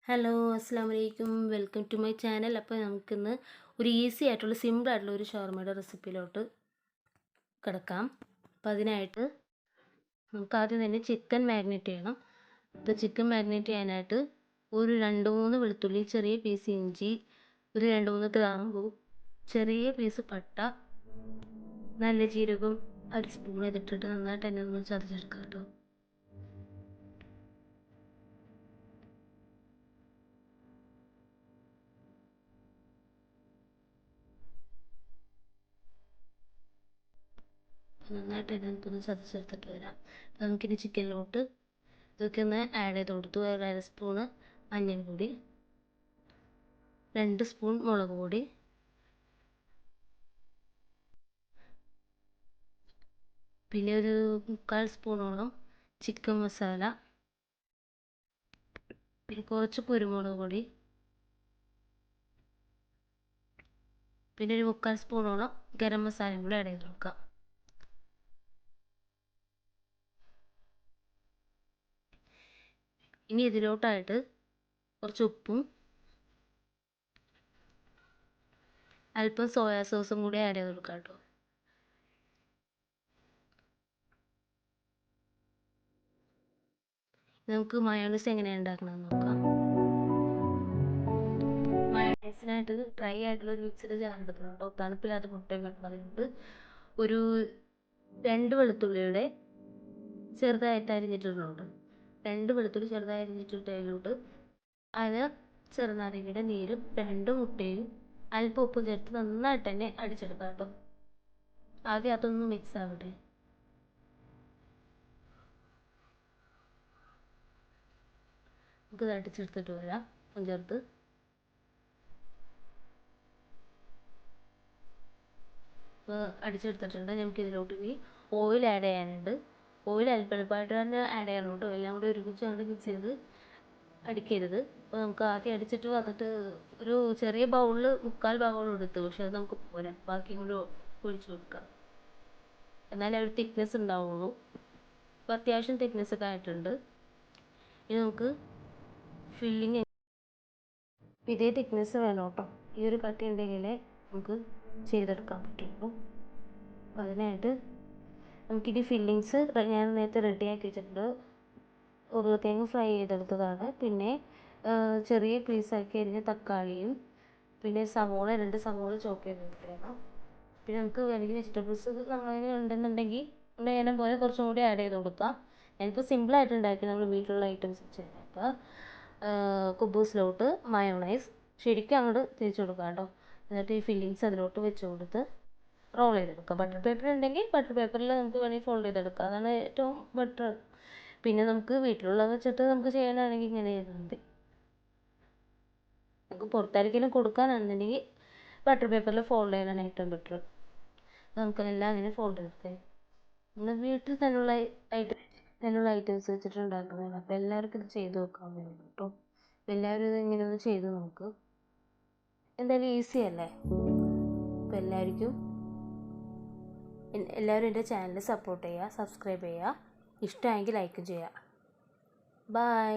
Hello അസ്സാം വലൈക്കും, welcome to my channel. അപ്പോൾ നമുക്കിന്ന് ഒരു ഈസി ആയിട്ടുള്ള സിമ്പിൾ ആയിട്ടുള്ള ഒരു ഷവർമയുടെ റെസിപ്പിയിലോട്ട് കിടക്കാം. അപ്പോൾ അതിനായിട്ട് നമുക്ക് ആദ്യം തന്നെ ചിക്കൻ മാരിനേറ്റ് ചെയ്യണം. അപ്പോൾ ചിക്കൻ മാരിനേറ്റ് ചെയ്യാനായിട്ട് ഒരു 2-3 വെളുത്തുള്ളി, ചെറിയ പീസ് ഇഞ്ചി, ഒരു 2-3 ഗ്രാമ്പു, ചെറിയ പീസ് പട്ട, നല്ല ജീരകം 1 സ്പൂൺ ഇതിട്ടിട്ട് നന്നായിട്ട് തന്നെ ഒന്ന് ചതച്ചെടുക്കാം കേട്ടോ. നന്നായിട്ട് ഇതിനകത്തൊന്ന് ചതച്ചെടുത്തിട്ട് വരാം. നമുക്കിനി ചിക്കനിലോട്ട് ഇതൊക്കെ ഒന്ന് ആഡ് ചെയ്ത് കൊടുത്തു. 1 സ്പൂണ് മഞ്ഞൾപ്പൊടി, 2 സ്പൂൺ മുളക് പൊടി, പിന്നെ ഒരു 1/4 സ്പൂണോളം ചിക്കൻ മസാല, പിന്നെ കുറച്ച് കുരുമുളക് പൊടി, പിന്നെ ഒരു 1/4 സ്പൂണോളം ഗരം മസാലയും കൂടി ആഡ് ചെയ്ത് കൊടുക്കാം. ഇനി ഇതിലോട്ടായിട്ട് കുറച്ച് ഉപ്പും അല്പം സോയാ സോസും കൂടി ആഡ് ചെയ്ത് കൊടുക്കാം കേട്ടോ. നമുക്ക് മയോണൈസ് എങ്ങനെയാണ് ഉണ്ടാക്കണമെന്ന് നോക്കാം. മയോണൈസിനായിട്ട് ഡ്രൈ ആയിട്ടുള്ള ഒരു മിക്സിയുടെ ജാർ എടുക്കുന്നുണ്ടോ, തണുപ്പില്ലാത്ത മുട്ടയും വെക്കുന്നത്, ഒരു 2 വെളുത്തുള്ളിയുടെ ചെറുതായിട്ട് അരിഞ്ഞിട്ടുണ്ട്. 2 വെളുത്തുള്ളി ചെറുതായി അരിഞ്ഞിട്ടിട്ട് ചെറുനാരങ്ങയുടെ നീരും 2 മുട്ടയും അല്പം ഉപ്പ് ചേർത്ത് നന്നായിട്ട് തന്നെ അടിച്ചെടുക്കാം കേട്ടോ. ആദ്യം അതൊന്ന് മിക്സ് ആവട്ടെ. നമുക്ക് അടിച്ചെടുത്തിട്ട് വരാം. ചേർത്ത് അടിച്ചെടുത്തിട്ടുണ്ട്. നമുക്ക് ഇതിലോട്ട് ഇനി ഓയിൽ ആഡ് ചെയ്യാനുണ്ട്. ഓയിൽ അല്പമായിട്ട് തന്നെ ആഡ് ചെയ്യണം കേട്ടോ. എല്ലാം കൂടി ഒരുമിച്ച് അങ്ങോട്ട് മിക്സ് ചെയ്ത് അടിക്കരുത്. അപ്പോൾ നമുക്ക് ആദ്യം അടിച്ചിട്ട് വന്നിട്ട് ഒരു ചെറിയ ബൗളിൽ 3/4 ബൗൾ എടുത്തു, പക്ഷെ അത് നമുക്ക് പോരാ. ബാക്കി കൂടി ഒഴിച്ചു കൊടുക്കാം, എന്നാലേ ഒരു തിക്നെസ് ഉണ്ടാവുള്ളൂ. അപ്പോൾ അത്യാവശ്യം തിക്നെസ് ഒക്കെ ആയിട്ടുണ്ട്. ഇനി നമുക്ക് ഫില്ലിങ് ഇതേ തിക്നെസ് വേണം കേട്ടോ. ഈ ഒരു കട്ടി ഉണ്ടെങ്കിലേ നമുക്ക് ചെയ്തെടുക്കാൻ പറ്റുള്ളൂ. അപ്പോൾ അതിനായിട്ട് നമുക്കിനി ഫില്ലിങ്സ് ഞാൻ നേരത്തെ റെഡിയാക്കി വെച്ചിട്ടുണ്ട്. ഉരുളക്കിഴങ്ങ് ഫ്രൈ ചെയ്തെടുത്തതാണ്, പിന്നെ ചെറിയ പീസാക്കി അരിഞ്ഞ തക്കാളിയും, പിന്നെ സവോള 2 സവോള ചോപ്പ് ചെയ്തെടുക്കണം. പിന്നെ നമുക്ക് വേണമെങ്കിൽ വെജിറ്റബിൾസ് നമ്മളതിന് ഉണ്ടെന്നുണ്ടെങ്കിൽ നേരം പോലെ കുറച്ചും കൂടി ആഡ് ചെയ്ത് കൊടുക്കാം. ഞാനിപ്പോൾ സിമ്പിളായിട്ട് ഉണ്ടാക്കി നമ്മൾ വീട്ടിലുള്ള ഐറ്റംസ് വെച്ച്. അപ്പോൾ കുബൂസിലോട്ട് മയോണൈസ് ശരിക്കും അങ്ങോട്ട് തേച്ച് കൊടുക്കാം കേട്ടോ. എന്നിട്ട് ഈ ഫില്ലിങ്സ് അതിലോട്ട് വെച്ച് കൊടുത്ത് റോൾ ചെയ്തെടുക്കാം. ബട്ടർ പേപ്പർ ഉണ്ടെങ്കിൽ ബട്ടർ പേപ്പറിൽ നമുക്ക് വേണമെങ്കിൽ ഫോൾഡ് ചെയ്തെടുക്കാം, അതാണ് ഏറ്റവും ബെറ്റർ. പിന്നെ നമുക്ക് വീട്ടിലുള്ളത് വെച്ചിട്ട് നമുക്ക് ചെയ്യാനാണെങ്കിൽ ഇങ്ങനെ ചെയ്താൽ മതി. നമുക്ക് പുറത്തായിരിക്കും കൊടുക്കാനാണെന്നുണ്ടെങ്കിൽ ബട്ടർ പേപ്പറിൽ ഫോൾഡ് ചെയ്യാനാണ് ഏറ്റവും ബെറ്റർ. നമുക്കെല്ലാം അങ്ങനെ ഫോൾഡ് ചെയ്തെടുത്തേ. നമ്മൾ വീട്ടിൽ തന്നെയുള്ള ഐറ്റംസ് വെച്ചിട്ട് ഉണ്ടാക്കുന്നതാണ്. അപ്പോൾ എല്ലാവർക്കും ഇത് ചെയ്ത് നോക്കാൻ വേണ്ടി കേട്ടോ. എല്ലാവരും ഇത് ഇങ്ങനെ ഒന്ന് ചെയ്ത് നോക്ക്. എന്തായാലും ഈസി അല്ലേ. അപ്പോൾ എല്ലാവരും എൻ്റെ ചാനൽ സപ്പോർട്ട് ചെയ്യുക, സബ്സ്ക്രൈബ് ചെയ്യുക, ഇഷ്ടമായെങ്കിൽ ലൈക്ക് ചെയ്യുക. ബൈ.